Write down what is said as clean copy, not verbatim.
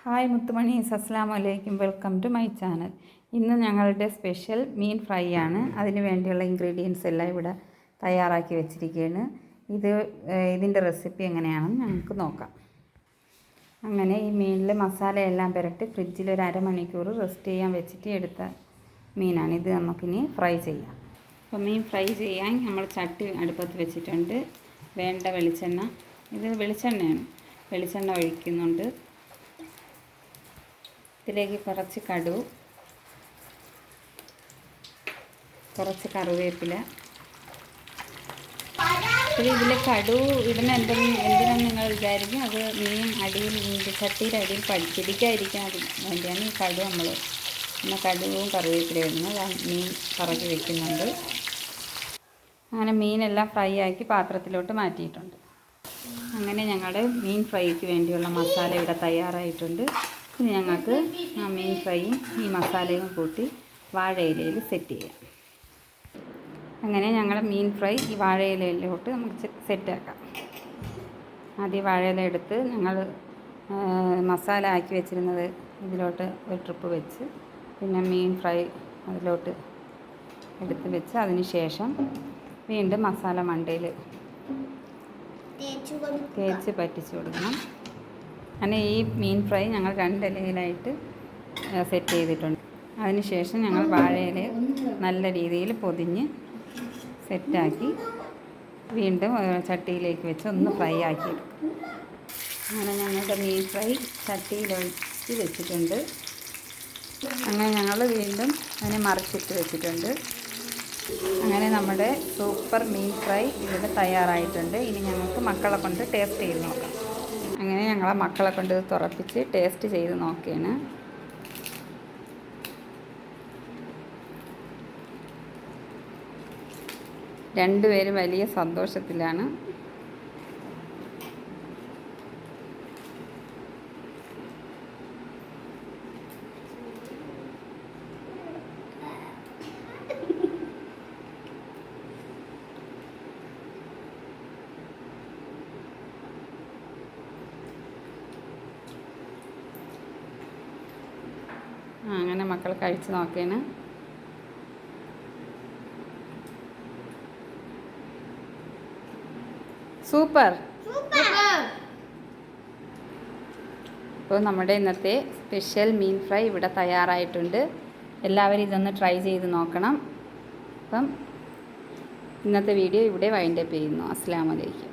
Hi മുത്തുമണീസ്, അസ്സലാമു അലൈക്കും. Welcome to my channel. ഇന്ന് ഞങ്ങളുടെ സ്പെഷ്യൽ മീൻ ഫ്രൈ ആണ്. അതിന് വേണ്ടിയുള്ള ഇൻഗ്രീഡിയൻസ് എല്ലാം ഇവിടെ തയ്യാറാക്കി വെച്ചിരിക്കുകയാണ്. ഇതിൻ്റെ റെസിപ്പി എങ്ങനെയാണെന്ന് ഞങ്ങൾക്ക് നോക്കാം. അങ്ങനെ ഈ മീനിൽ മസാലയെല്ലാം പുരട്ടി ഫ്രിഡ്ജിൽ ഒരു അരമണിക്കൂർ റെസ്റ്റ് ചെയ്യാൻ വെച്ചിട്ട് എടുത്ത മീനാണ്. ഇത് നമുക്കിനി ഫ്രൈ ചെയ്യാം. അപ്പോൾ മീൻ ഫ്രൈ ചെയ്യാൻ നമ്മൾ ചട്ടി അടുപ്പത്ത് വെച്ചിട്ടുണ്ട്. വേണ്ട വെളിച്ചെണ്ണ, ഇത് വെളിച്ചെണ്ണയാണ്. വെളിച്ചെണ്ണ ഒഴിക്കുന്നുണ്ട്. ഇതിലേക്ക് കുറച്ച് കടുക്, കുറച്ച് കറിവേപ്പില. ഇതിൽ കടുക് ഇടുന്ന എന്തിനാണെന്ന് നിങ്ങൾ വിചാരിക്കും. അത് മീൻ അടിയിൽ ചട്ടിയുടെ അടിയിൽ പിടിക്കാതിരിക്കാൻ വേണ്ടിയാണ് ഈ കടുക് നമ്മൾ പിന്നെ കടുകും കറിവേപ്പില ഇടുന്നത്. മീൻ കറക്കി വെക്കുന്നുണ്ട്. അങ്ങനെ മീനെല്ലാം ഫ്രൈ ആക്കി പാത്രത്തിലോട്ട് മാറ്റിയിട്ടുണ്ട്. അങ്ങനെ ഞങ്ങളുടെ മീൻ ഫ്രൈക്ക് വേണ്ടിയുള്ള മസാല ഇവിടെ തയ്യാറായിട്ടുണ്ട്. ഇനി ഞങ്ങൾക്ക് ആ മീൻ ഫ്രൈയും ഈ മസാലയും കൂട്ടി വാഴയിലയിൽ സെറ്റ് ചെയ്യാം. അങ്ങനെ ഞങ്ങളുടെ മീൻ ഫ്രൈ ഈ വാഴയിലയിലോട്ട് നമുക്ക് സെറ്റാക്കാം. ആദ്യം വാഴയില എടുത്ത് ഞങ്ങൾ മസാല ആക്കി വെച്ചിരുന്നത് ഇതിലോട്ട് ഒരു ട്രിപ്പ് വെച്ച്, പിന്നെ മീൻ ഫ്രൈ അതിലോട്ട് എടുത്ത് വെച്ച് അതിന് ശേഷം വീണ്ടും മസാല മണ്ടയിൽ തേച്ച് പറ്റിച്ച് കൊടുക്കണം. അങ്ങനെ ഈ മീൻ ഫ്രൈ ഞങ്ങൾ 2 ഇലയിലായിട്ട് സെറ്റ് ചെയ്തിട്ടുണ്ട്. അതിനുശേഷം ഞങ്ങൾ വാഴയില നല്ല രീതിയിൽ പൊതിഞ്ഞ് സെറ്റാക്കി വീണ്ടും ചട്ടിയിലേക്ക് വെച്ച് ഒന്ന് ഫ്രൈ ആക്കിയെടുക്കും. അങ്ങനെ ഞങ്ങളുടെ മീൻ ഫ്രൈ ചട്ടിയിലൊഴിച്ച് വെച്ചിട്ടുണ്ട്. അങ്ങനെ ഞങ്ങൾ വീണ്ടും അതിനെ മറിച്ചിട്ട് വെച്ചിട്ടുണ്ട്. അങ്ങനെ നമ്മുടെ സൂപ്പർ മീൻ ഫ്രൈ ഇവിടെ തയ്യാറായിട്ടുണ്ട്. ഇനി ഞങ്ങൾക്ക് മക്കളെ കൊണ്ട് ടേസ്റ്റ് ചെയ്ത് നോക്കാം. അങ്ങനെ ഞങ്ങളെ മക്കളെ കൊണ്ട് ഇത് തുറപ്പിച്ച് ടേസ്റ്റ് ചെയ്ത് നോക്കിയാണ്. രണ്ടുപേരും വലിയ സന്തോഷത്തിലാണ്. അങ്ങനെ മക്കൾ കഴിച്ച് നോക്കിയാണ്. സൂപ്പർ. അപ്പോൾ നമ്മുടെ ഇന്നത്തെ സ്പെഷ്യൽ മീൻ ഫ്രൈ ഇവിടെ തയ്യാറായിട്ടുണ്ട്. എല്ലാവരും ഇതൊന്ന് ട്രൈ ചെയ്ത് നോക്കണം. അപ്പം ഇന്നത്തെ വീഡിയോ ഇവിടെ വൈൻഡപ്പ് ചെയ്യുന്നു. അസ്സലാമു അലൈക്കും.